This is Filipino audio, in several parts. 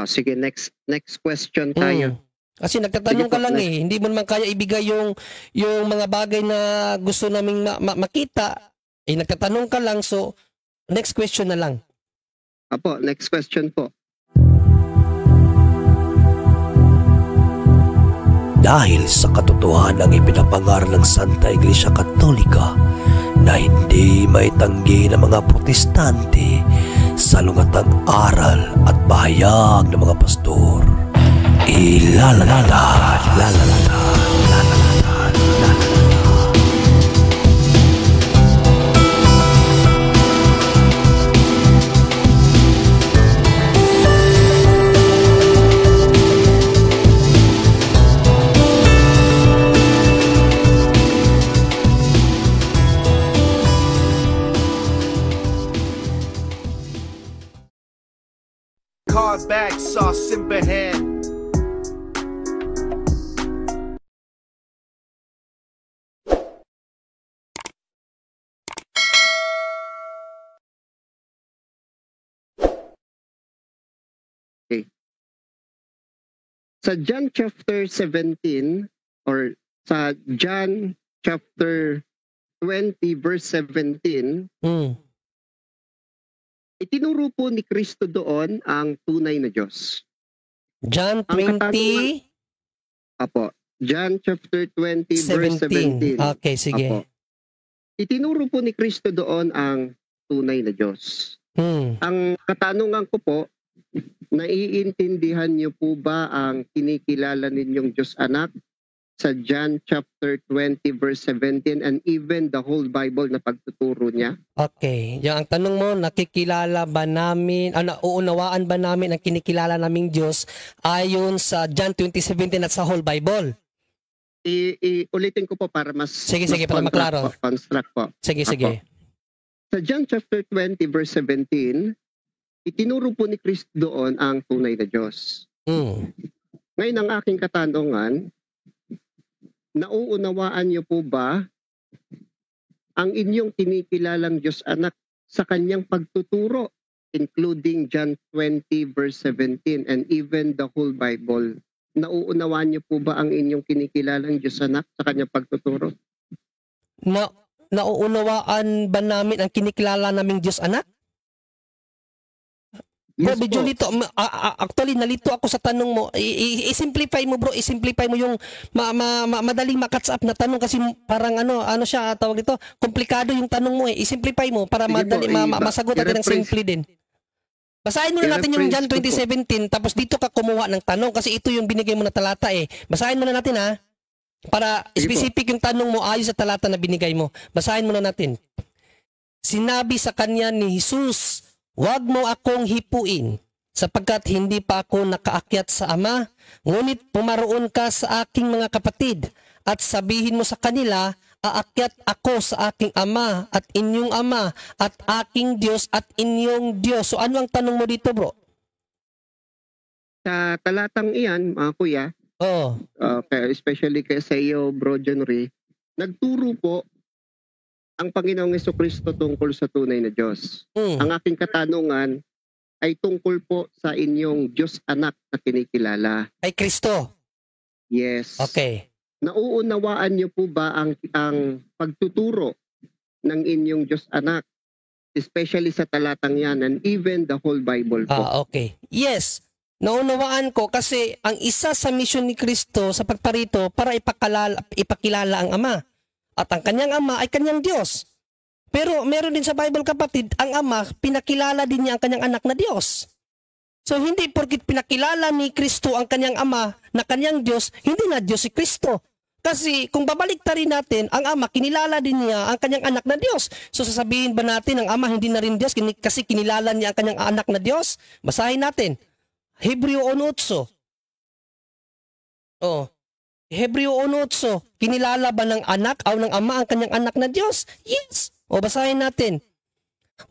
Sige, next question tayo. Kasi nagtatanong Sige ka po, lang next. hindi mo naman kaya ibigay yung mga bagay na gusto naming makita. Nagtatanong ka lang, so next question na lang. Apo, next question po. Dahil sa katotohanan ng ipinapangaral ng Santa Iglesia Katolika na hindi maitanggi ng mga protestante sa lungatang aral at bahayag ng mga pastor, Car back, sauce in hand. Sa John chapter 17 or sa John chapter 20 verse 17, itinuro po ni Kristo doon ang tunay na Diyos. John Ang 20, Apo, John chapter 20 verse 17. Okay, sige. Apo. Itinuro po ni Kristo doon ang tunay na Diyos. Ang katanungan ko po, naiintindihan niyo po ba ang kinikilala ninyong Diyos Anak sa John chapter 20 verse 17 and even the whole Bible na pagtuturo niya? Okay. Yung ang tanong mo, nakikilala ba namin, nauunawaan ba namin ang kinikilala naming Diyos ayon sa John 20:17 at sa whole Bible? Ulitin ko po para mas Sige, para maklaro. Construct po. Sige. Sa John chapter 20 verse 17, itinuro po ni Kristo doon ang tunay na Diyos. Ngayon ang aking katanungan, nauunawaan niyo po ba ang inyong kinikilalang Diyos Anak sa kanyang pagtuturo, including John 20 verse 17 and even the whole Bible? Nauunawaan niyo po ba ang inyong kinikilalang Diyos Anak sa kanyang pagtuturo? Nauunawaan ba namin ang kinikilala naming Diyos Anak? Yes, bro, Julito, actually nalito ako sa tanong mo. I-simplify mo, bro. I-simplify mo yung madaling ma-catch up na tanong kasi parang ano siya tawag dito, komplikado yung tanong mo eh. I-simplify mo para madali masagot natin ng simple din. Basahin muna natin yung John 20:17 tapos dito ka kumuha ng tanong kasi ito yung binigay mo na talata eh. Basahin muna natin ha. Para specific yung tanong mo ayon sa talata na binigay mo. Basahin muna natin. Sinabi sa kanya ni Jesus, "Huwag mo akong hipuin, sapagkat hindi pa ako nakaakyat sa Ama, ngunit pumaroon ka sa aking mga kapatid, at sabihin mo sa kanila, aakyat ako sa aking Ama, at inyong Ama, at aking Diyos, at inyong Diyos." So ano ang tanong mo dito, bro? Sa talatang iyan, mga kuya, especially kay sa iyo, Bro John Ray, nagturo po ang Panginoong Jesucristo tungkol sa tunay na Diyos. Ang aking katanungan ay tungkol po sa inyong Diyos Anak na kinikilala. Ay Kristo? Yes. Okay. Nauunawaan niyo po ba ang pagtuturo ng inyong Diyos Anak, especially sa talatang yan and even the whole Bible po? Okay. Yes. Naunawaan ko kasi ang isa sa misyon ni Kristo sa pagparito para ipakilala ang Ama. At ang kanyang Ama ay kanyang Diyos. Pero meron din sa Bible, kapatid, ang Ama, pinakilala din niya ang kanyang anak na Diyos. So hindi porkit pinakilala ni Kristo ang kanyang Ama na kanyang Diyos, hindi na Diyos si Kristo. Kasi kung babaliktarin natin, ang Ama, kinilala din niya ang kanyang anak na Diyos. So sasabihin ba natin ang Ama hindi na rin Diyos kasi kinilala niya ang kanyang anak na Diyos? Basahin natin. Hebreo 1:8. Hebreo 1:8. Kinilala ba ng anak o ng Ama ang kanyang anak na Diyos? Yes. Basahin natin.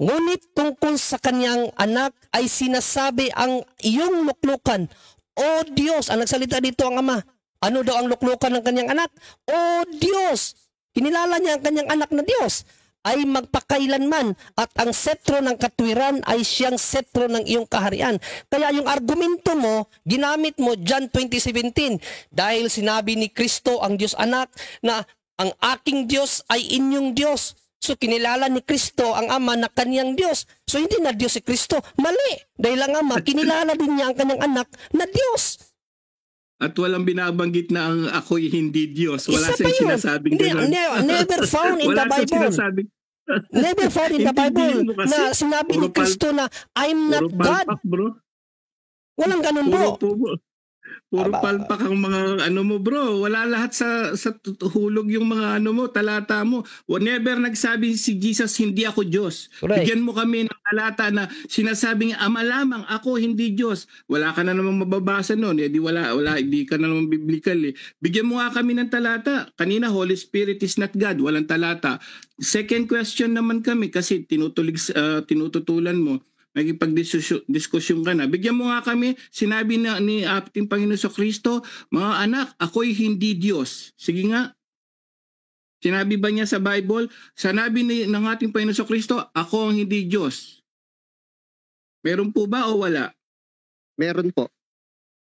Ngunit tungkol sa kanyang anak ay sinasabi ang iyong luklukan. O Diyos, ang nagsalita dito ang Ama. Ano daw ang luklukan ng kanyang anak? O Diyos. Kinilala niya ang kanyang anak na Diyos. ay magpakailanman at ang setro ng katwiran ay siyang setro ng iyong kaharian. Kaya yung argumento mo, ginamit mo John 20:17 dahil sinabi ni Kristo ang Diyos Anak na ang aking Diyos ay inyong Diyos. So kinilala ni Kristo ang Ama na kanyang Diyos. So hindi na Diyos si Kristo. Mali. Dahil ang Ama, kinilala din niya ang kanyang anak na Diyos. At walang binabanggit na ang ako'y hindi Diyos. Wala Isa pa siyang yun. sinasabing Hindi, gano'n. never found in the Wala siyang Bible. sinasabing. Never found in the Bible Intindihin mo kasi. na sinabi ni Puro Kristo na I'm not Puro God. palpak, bro. Walang ganun, bro. Puro palpak ang mga ano mo, bro. Wala lahat sa hulog yung mga ano mo, talata mo. Never nagsabi si Jesus, hindi ako Diyos. Correct. Bigyan mo kami ng talata na sinasabing Ama lamang, ako hindi Diyos. Wala ka na namang mababasa noon. Eh, hindi ka na namang biblical. Eh. Bigyan mo nga kami ng talata. Kanina, Holy Spirit is not God. Walang talata. Second question naman kami kasi tinututulan mo. Nagipag-diskusyon ka na. Bigyan mo nga kami, sinabi na ni ating Panginoon sa Kristo, mga anak, ako'y hindi Diyos. Sige nga. Sinabi ba niya sa Bible? Sinabi ng ating Panginoon sa Kristo, ako ang hindi Diyos. Meron po ba o wala? Meron po.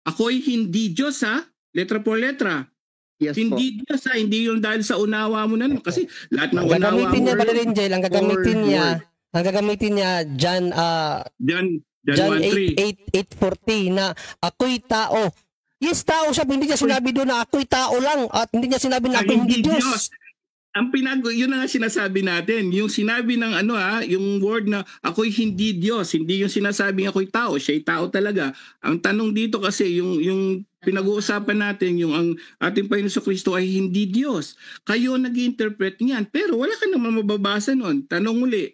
Ako'y hindi Diyos, ha? Letra por letra. Yes Hindi Diyos, ha? Hindi yun dahil sa unawa mo na. Kasi lahat ng Ang unawa gagamitin niya, mo. Brother Angel, ang gagamitin niya John John 8:40 na ako'y tao. Yes, tao siya, hindi niya sinabi doon na ako'y tao lang at hindi niya sinabi na ako'y hindi Diyos. Ang yun na nga sinasabi natin. Yung sinabi ng yung word na ako'y hindi Diyos, hindi yung sinasabing ako'y tao, siya'y tao talaga. Ang tanong dito kasi yung pinag-uusapan natin, yung ang ating Panginoon sa Kristo ay hindi Diyos. Kayo nag-interpret niyan, pero wala ka naman mababasa nun. Tanong uli,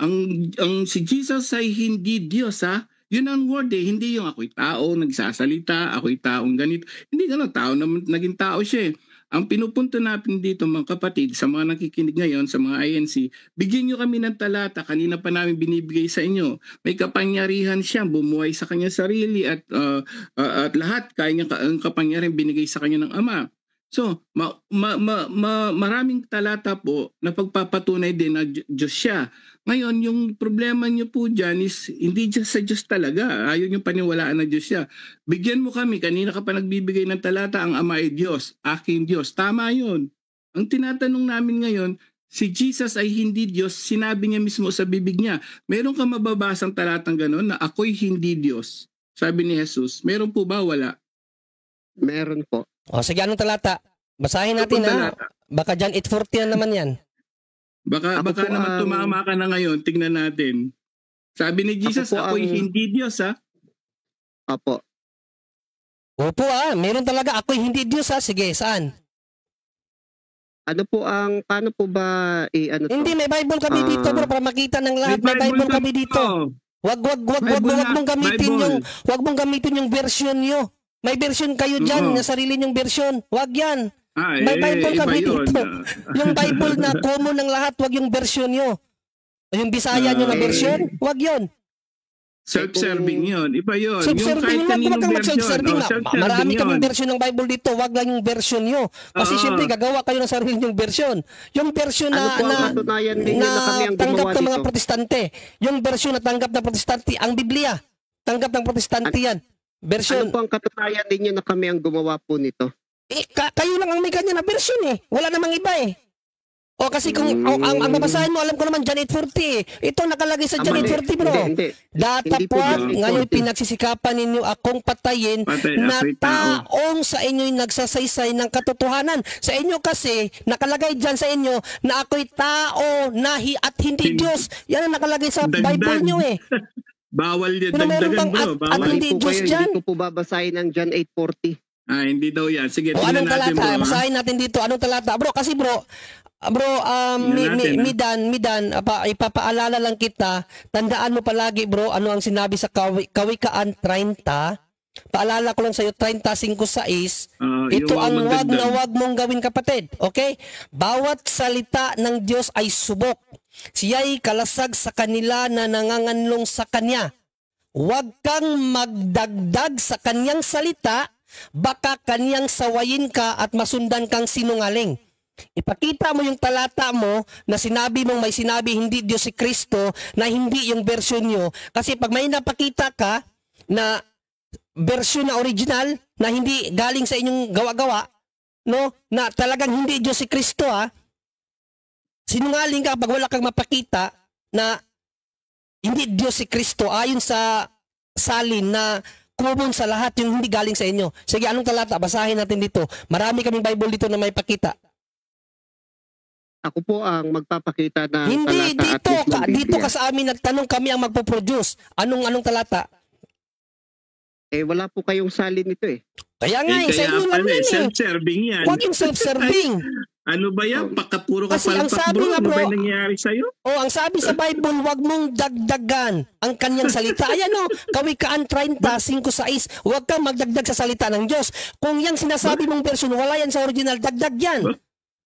ang si Jesus ay hindi Diyos, ha? Yun ang word hindi yung ako'y tao, nagsasalita, ako'y taong ganito. Hindi gano'n, tao naman, naging tao siya eh. Ang pinupunto natin dito mga kapatid, sa mga nakikinig ngayon, sa mga INC, bigyan nyo kami ng talata, kanina pa namin binibigay sa inyo. May kapangyarihan siya, bumuhay sa kanya sarili at lahat, kaya niya ang kapangyarihan binigay sa kanya ng Ama. So, maraming talata po na pagpapatunay din na Diyos siya. Ngayon, yung problema niyo po dyan is hindi Diyos sa Diyos talaga. Ayaw niyo paniwalaan na Diyos siya. Bigyan mo kami, kanina ka pa nagbibigay ng talata, ang Ama ay Diyos, aking Diyos. Tama yun. Ang tinatanong namin ngayon, si Jesus ay hindi Diyos, sinabi niya mismo sa bibig niya. Meron ka mababasang talatang gano'n na ako'y hindi Diyos? Sabi ni Jesus. Meron po ba? Wala. Meron po. O sige, anong talata? Basahin natin na. Baka John 8:40 na naman yan. Baka naman tumama ka na ngayon. Tingnan natin. Sabi ni Jesus, ako'y hindi Diyos, ha? Apo. Opo, meron talaga. Ako'y hindi Diyos, ha? Sige, saan? Paano po ba Hindi, may Bible kami dito, bro, para makita ng lahat. May Bible kami dito. Wag mong gamitin yung version nyo. May version kayo dyan, na sarili nyong version. Wag yan. May Bible kami dito. Yung Bible na common ng lahat, wag yung version nyo. Yung Bisaya nyo na version, wag yun. Self-serving yun. Iba yun. Self-serving lang, wag kang mag-self-serving na. Marami kaming version ng Bible dito, wag lang yung version nyo. Kasi syempre, gagawa kayo ng sarili nyong version. Yung version na tanggap ng mga protestante. Yung version na tanggap ng protestante, ang Biblia. Tanggap ng protestante yan. Version. Ano po ang katunayan ninyo na kami ang gumawa po nito? Kayo lang ang may kanya na version eh. Wala namang iba eh. O kasi kung ang babasahin mo, alam ko naman John 8:40 Ito nakalagay sa John 8:40 bro. Datapwat, ngayon pinagsisikapan ninyo akong patayin na taong sa inyo'y nagsasaysay ng katotohanan. Sa inyo kasi, nakalagay dyan sa inyo na ako'y tao at hindi Diyos. Yan ang nakalagay sa Bible nyo eh. Bawal yan, dagdagan bro. At hindi Diyos dyan. Hindi ko po babasahin ang John 8:40. Hindi daw yan. Sige, tingnan natin bro. Basahin natin dito. Anong talata? Bro, kasi bro, Midan, ipapaalala lang kita, tandaan mo palagi bro, ano ang sinabi sa Kawikaan 30. Paalala ko lang sa iyo, 35:6. Ito ang wag mong gawin kapatid. Okay? Bawat salita ng Diyos ay subok. Siya'y kalasag sa kanila na nanganganlong sa Kanya. Huwag kang magdagdag sa Kanyang salita, baka Kanyang sawayin ka at masundan kang sinungaling. Ipakita mo yung talata mo na sinabi mong may sinabi hindi Diyos si Kristo na hindi yung version nyo. Kasi pag may napakita ka na version na original na hindi galing sa inyong gawa-gawa, no, na talagang hindi Diyos si Kristo, sinungaling ka pag wala kang mapakita na hindi Diyos si Kristo ayon sa salin na common sa lahat yung hindi galing sa inyo. Sige, anong talata? Basahin natin dito. Marami kaming Bible dito na may pakita. Ako po ang magpapakita ng Hindi, talata dito at mismong ka, dito Biblia. ka sa amin nagtanong, kami ang magpo-produce. Anong talata? Wala po kayong salin nito eh. Kaya nga, sa inyo lang yan eh. Self-serving yan. Huwag yung self-serving. Ano ba yan? Pagkapuro ka Kasi ang palpak, sabi bro. nga, Ano bro, ba yung nangyayari sa'yo? ang sabi sa Bible, huwag mong dagdagan ang kanyang salita. Ayan Kawikaan 30:5-6, huwag kang magdagdag sa salita ng Diyos. Kung yung sinasabi mong version, wala yan sa original, dagdag yan.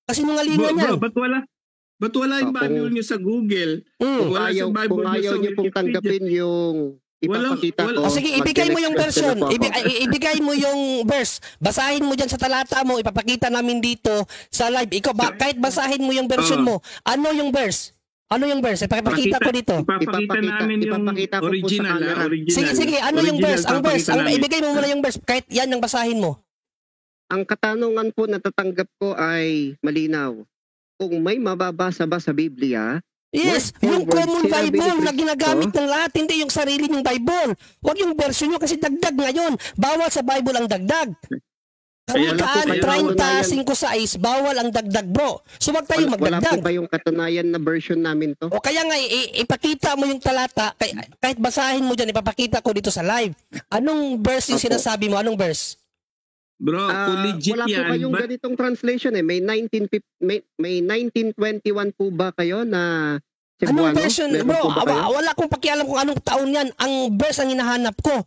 Kasi nungalingan yan. Ba't wala yung Bible nyo sa Google? Mm. Wala sa Bible Kung nyo ayaw sa niyo pong Wikipedia. tanggapin yung ipapakita ko. Sige, ibigay mo yung version. mag-select po ako. Ibigay mo yung verse. Basahin mo dyan sa talata mo. Ipapakita namin dito sa live. Ikaw, kahit basahin mo yung version mo. Ano yung verse? Ano yung verse? Ipapakita ko dito. Ipapakita namin yung ipapakita ko po sa original. camera. Sige, ano yung verse? Ang verse. Ibigay mo muna yung verse. Kahit yan ang basahin mo. Ang katanungan po na tatanggap ko ay malinaw. Kung may mababasa ba sa Biblia, Yes, yung common Bible na ginagamit ng lahat, hindi yung sarili ng Bible. Huwag yung version nyo kasi dagdag ngayon. Bawal sa Bible ang dagdag. Kawikaan 30:5, bawal ang dagdag, bro. So wag tayo wala magdagdag. po kayong katunayan na version namin to. O kaya nga, ipakita mo yung talata, kahit basahin mo dyan, ipapakita ko dito sa live. Anong verse yung sinasabi mo? Anong verse? Bro, kung legit wala po yan. kayong ganitong translation eh. May 1921 po ba kayo na Cebuano? Anong version? Meron Bro, po ba kayo? wala akong pakialam kung anong taon yan. Ang verse ang hinahanap ko.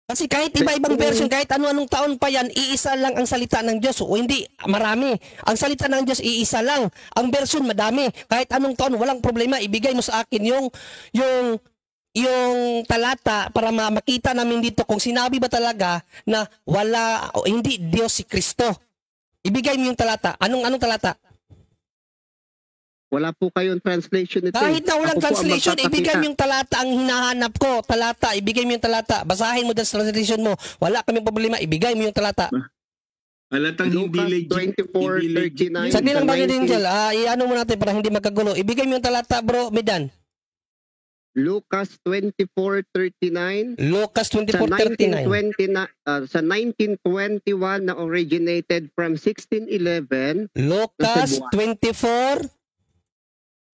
Kasi kahit iba-ibang version, kahit ano-anong taon pa yan, iisa lang ang salita ng Diyos. O hindi, marami. Ang salita ng Diyos, iisa lang. Ang version, madami. Kahit anong taon, walang problema. Ibigay mo sa akin yung talata para makita namin dito kung sinabi ba talaga na wala o hindi Diyos si Kristo. Ibigay mo yung talata. Anong talata? Wala po kayong translation nito. Kahit na walang Ako po ang translation, magpapakita. ibigay mo yung talata ang hinahanap ko. Talata, ibigay mo yung talata. Basahin mo dyan sa translation mo. Wala kaming problema, ibigay mo yung talata. Halatang hindi Lucas legit. 24:39. Sagli lang ba sa din 19 dyan? Iano mo natin para hindi magkagulo. Ibigay mo yung talata, bro, Medan. Lucas 24:39. Lucas Sa 24:39. sa 1921 na originated from 1611 Lucas 24:39.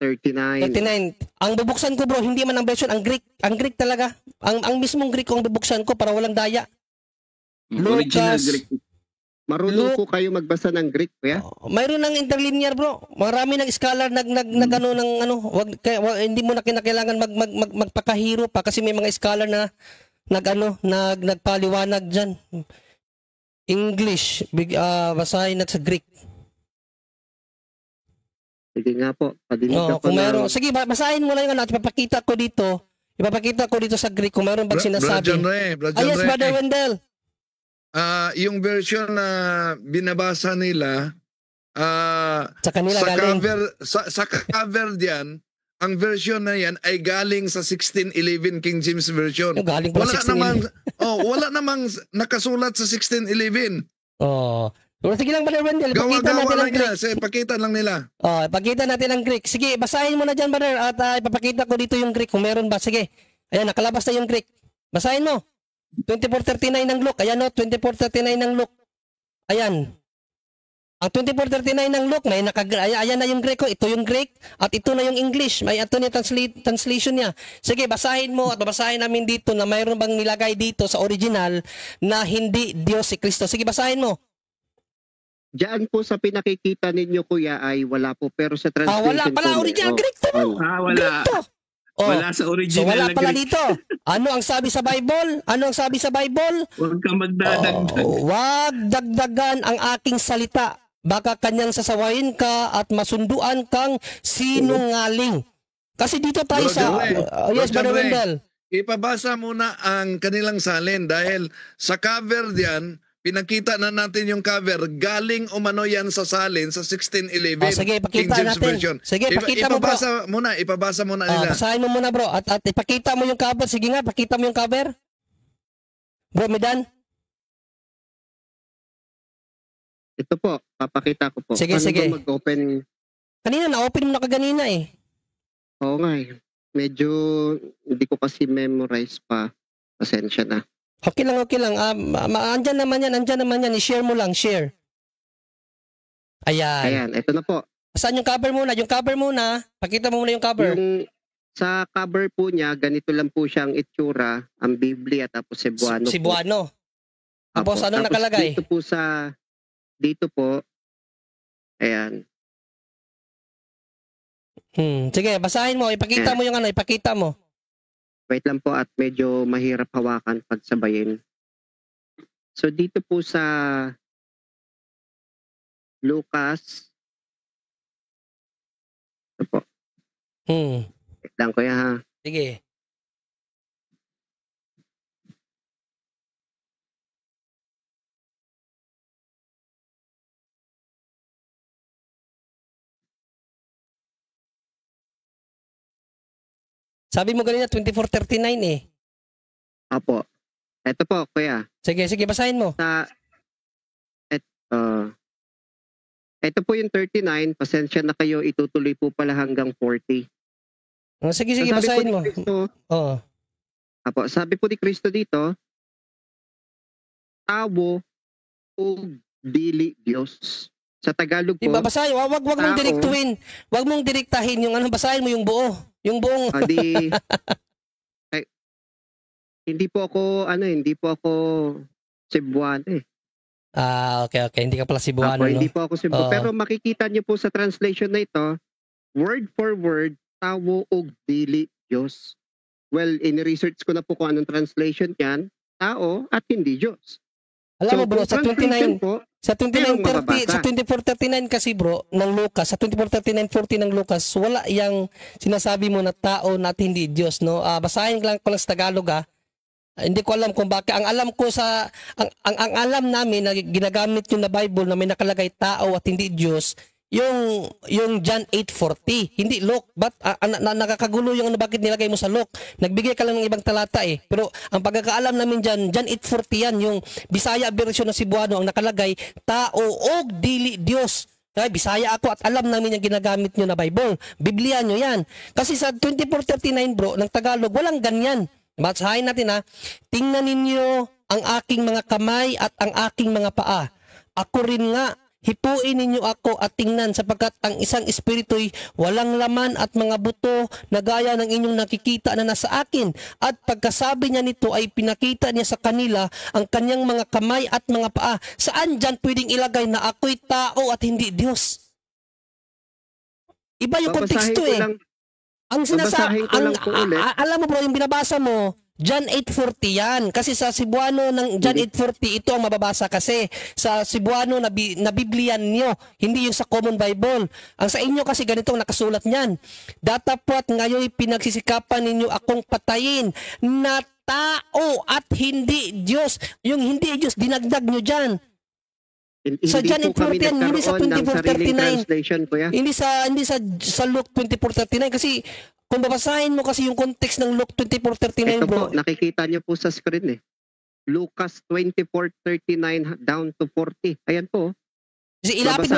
39. Ang bubuksan ko, bro, hindi man ang version, ang Greek talaga. Ang mismong Greek ko ang bubuksan ko para walang daya. Original Lucas. Greek. Marunong po kayo magbasa ng Greek, kuya? Mayroon ng interlinear, bro. Marami ng scholar hindi mo na kinakailangan magpakahiro pa kasi may mga scholar na nagpaliwanag diyan. English, basahin natin sa Greek. Sige nga po. Padinig ako Kung ng- meron, sige, basahin mo lang yun at ipapakita ko dito sa Greek kung meron bang sinasabi. Brother Yes, Ray. Brother Wendell. Yung version na binabasa nila, Sa kanila sa galing. cover diyan, ang version na yan ay galing sa 1611 King James Version. Galing pala 1611. Wala namang nakasulat sa 1611. Oh. Pero sige lang, Brother Wendell, ipakita Gawa-gawa natin ang lang Greek. niya. Pakita lang nila. Ipakita natin ang Greek. Sige, basahin mo na dyan, brother, at ipapakita ko dito yung Greek kung meron ba. Sige, ayan, nakalabas na yung Greek. Basahin mo. 24:39 ng Luke. Ayan 24:39 ng Luke. Ayan. Ang 24:39 ng Luke, ayan na yung Greek ko. Ito yung Greek at ito na yung English. May ito na yung translation niya. Sige, basahin mo at babasahin namin dito na mayroon bang nilagay dito sa original na hindi Diyos si Kristo. Sige, basahin mo. Diyan po sa pinakikita ninyo, kuya, ay wala po. Pero sa translation Wala pala, po, original Greek to. Wala. Greek to. Wala sa original So wala na pala Greek. dito. Ano ang sabi sa Bible? Huwag kang magdadagdag. Wag dagdagan ang aking salita. Baka kanyang sasawayin ka at masunduan kang sinungaling. Kasi dito tayo sa... yes, Brother Wendell. Ipabasa muna ang kanilang salin dahil sa cover diyan pinakita na natin yung cover. Galing umano yan sa salin sa 1611. Sige, King pakita James natin. Version. Sige, pakita mo, bro. Ipabasa muna nila. Basahin mo muna, bro. At ipakita mo yung cover. Sige nga, pakita mo yung cover. Bro, Medan. Ito po, papakita ko po. Sige, sige. Ba mag-open? Kanina, na-open mo na kaganina eh. Oo nga eh. Medyo hindi ko kasi memorize pa. Pasensya na. Okay lang, okay lang. Andyan naman yan. I-share mo lang, share. Ayan. Ayan, ito na po. Saan yung cover muna? Yung cover muna. Pakita mo muna yung cover. Sa cover po niya, ganito lang po siyang itsura, ang Biblia, tapos Cebuano. Cebuano. Tapos anong nakalagay? Dito po, ayan. Sige, basahin mo. Ipakita mo yung ipakita mo. Wait lang po at medyo mahirap hawakan pagsabayin. So dito po sa Lucas. Ito po. Wait lang kuya ha. Sige. Sabi mo ganina 24:39 eh. Apo. Ito po, kuya. Sige, basahin mo. Ito po yung 39. Pasensya na kayo, itutuloy po pala hanggang 40. Sige, basahin mo. Oo. Apo, sabi po ni Kristo dito, tawo o dili Diyos. Sa Tagalog po. Basahin, wag mong direktuhin. Wag mong direktahin yung basahin mo yung buo. Yung buong hindi po ako Cebuano eh. Okay. Hindi ka pala Cebuano, no? Hindi po ako Cebuano. Pero makikita niyo po sa translation na ito, word for word, tawo og dili Diyos. Well, in-research ko na po kung anong translation yan, tao at hindi Diyos. Alam mo bro, sa 29 po, sa 24:39 kasi bro ng Lucas, sa 24:39-40 ng Lucas, wala yang sinasabi mo na tao na hindi Diyos, no? Basahin lang ko lang sa Tagalog Hindi ko alam kung bakit. Ang alam ko ang alam namin na ginagamit yung na Bible na may nakalagay tao at hindi Diyos, yung John 8:40, hindi Luke. But nakakagulo yung bakit nilagay mo sa Luke. Nagbigay ka lang ng ibang talata eh. Pero ang pagkakaalam namin dyan, John 8:40 yan, yung Bisaya version ng Cebuano, ang nakalagay, tao og dili Diyos. Kaya Bisaya ako at alam namin yung ginagamit nyo na Bible. Biblia nyo yan. Kasi sa 24:39 bro, ng Tagalog, walang ganyan. Basahin natin tingnan ninyo ang aking mga kamay at ang aking mga paa. Ako rin nga, hipuin ninyo ako at tingnan sapagkat ang isang espiritu'y walang laman at mga buto na gaya ng inyong nakikita na nasa akin. At pagkasabi niya nito ay pinakita niya sa kanila ang kanyang mga kamay at mga paa. Saan dyan pwedeng ilagay na ako'y tao at hindi Diyos? Iba yung konteksto eh. Ang sinasabi, alam mo bro, yung binabasa mo, John 8:40 yan. Kasi sa Cebuano ng John 8:40, ito ang mababasa kasi. Sa Cebuano na Biblian nyo, hindi yung sa Common Bible. Ang sa inyo kasi ganitong nakasulat niyan. Datapwat ngayon pinagsisikapan ninyo akong patayin na tao at hindi Diyos. Yung hindi Diyos, dinagdag nyo dyan. Sa John 8:40 hindi sa 24:39. Hindi sa Luke 24:39 kasi kung babasahin mo kasi yung context ng Luke 24:39 bro. Po, nakikita niyo po sa screen eh. Lucas 24:39 down to 40. Ayan po. Kasi ilapit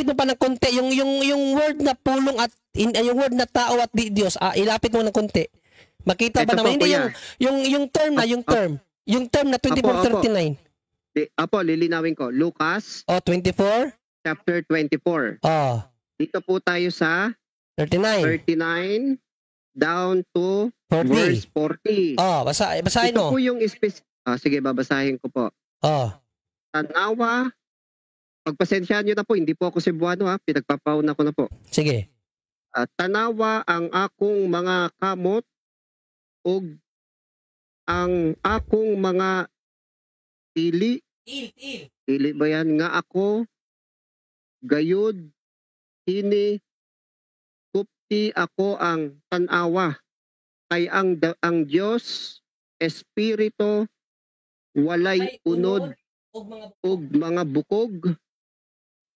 mo pa ng konti yung word na pulong at yung word na tao at di Diyos. Ilapit mo ng konti. Makita ba naman hindi yung term na yung term na 24:39. Lilinawin ko. Lucas 24 chapter 24. Dito po tayo sa 39 down to 40. Verse 40. Basahin mo. Ito po yung sige, babasahin ko po. Tanawa, pagpasensyaan nyo na po, hindi po ako Cebuano pinagpapauna ko na po. Sige. Tanawa ang akong mga kamot ug ang akong mga tili. Tili ba yan? Nga ako gayud hini kupti ako ang tanawa kay ang Dios espiritu walay unod ug mga bukog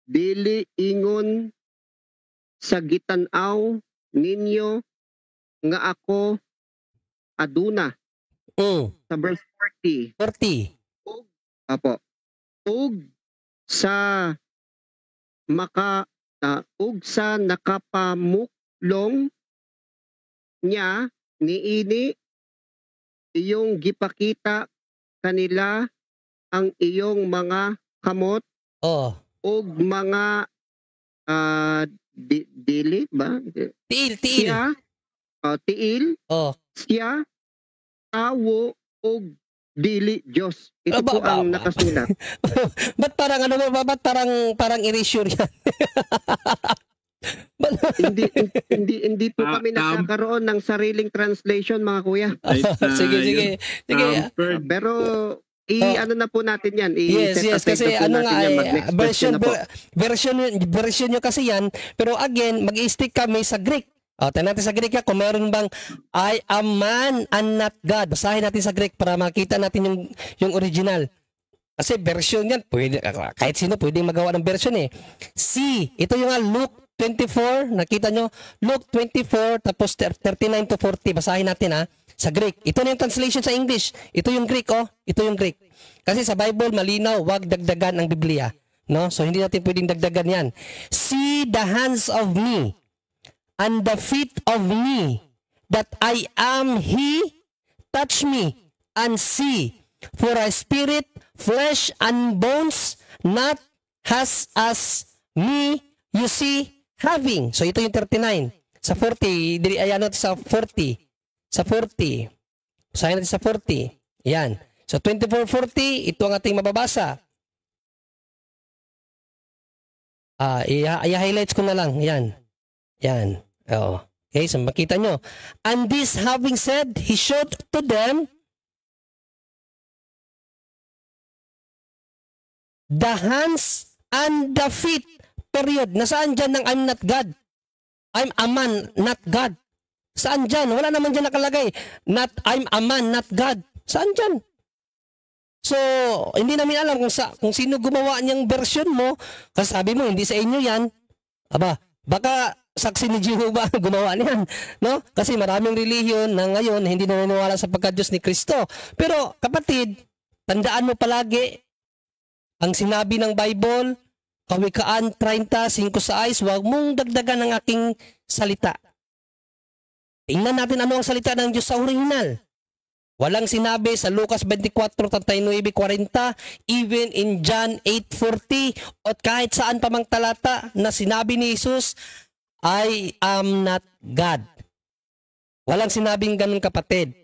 dili ingon sa gitan-aw ninyo nga ako aduna. Sa verse 40. 40. Apo. Ug sa nakapamuklong niya niini iyong gipakita kanila ang iyong mga kamot ug mga dili ba? Tiil. Siya, tiil. Siya, tawo ug dili Diyos. Ito po ang nakasulat. Ba't parang erasure yan? hindi po kami nagkakaroon ng sariling translation, mga kuya. Sige. Pero ano na po natin yan. Yes, kasi ano nga, version nyo kasi yan. Pero again, mag-i-stick kami sa Greek. Tayo natin sa Greek kung meron bang I am man and not God. Basahin natin sa Greek para makita natin yung original. Kasi version yan, pwede, kahit sino pwedeng magawa ng version eh. Ito yung Luke 24, nakita nyo? Luke 24, tapos 39 to 40. Basahin natin sa Greek. Ito na yung translation sa English. Ito yung Greek, Ito yung Greek. Kasi sa Bible, malinaw, wag dagdagan ang Biblia. No? So, hindi natin pwedeng dagdagan yan. See the hands of me and the feet of me, that I am He, touch me and see, for a spirit, flesh, and bones, not has as me, you see, having. So ito yung 39. Sa 40, sa 40. Sa 40. Basahin natin sa 40. Yan. So 24:40, ito ang ating mababasa. I-highlights ko na lang. Yan. Okay, so makita nyo. And this having said, he showed to them the hands and the feet. Period. Nasaan dyan ng I'm not God? I'm a man, not God. Saan dyan? Wala naman dyan nakalagay. I'm a man, not God. Saan dyan? So, hindi namin alam kung sino gumawa niyang version mo. Kasi sabi mo, hindi sa inyo yan. Baka saksi ni Jehovah gumawa niyan, no? Kasi maraming relihiyon na ngayon hindi naniniwala sa pagka-Diyos ni Kristo. Pero kapatid, tandaan mo palagi ang sinabi ng Bible, Kawikaan 30:5-6, huwag mong dagdagan ang aking salita. Tingnan natin ano ang salita ng Diyos sa original. Walang sinabi sa Lucas 24:39-40, even in John 8:40, at kahit saan pa mang talata na sinabi ni Jesus, I am not God. Walang sinabing ganun, kapatid.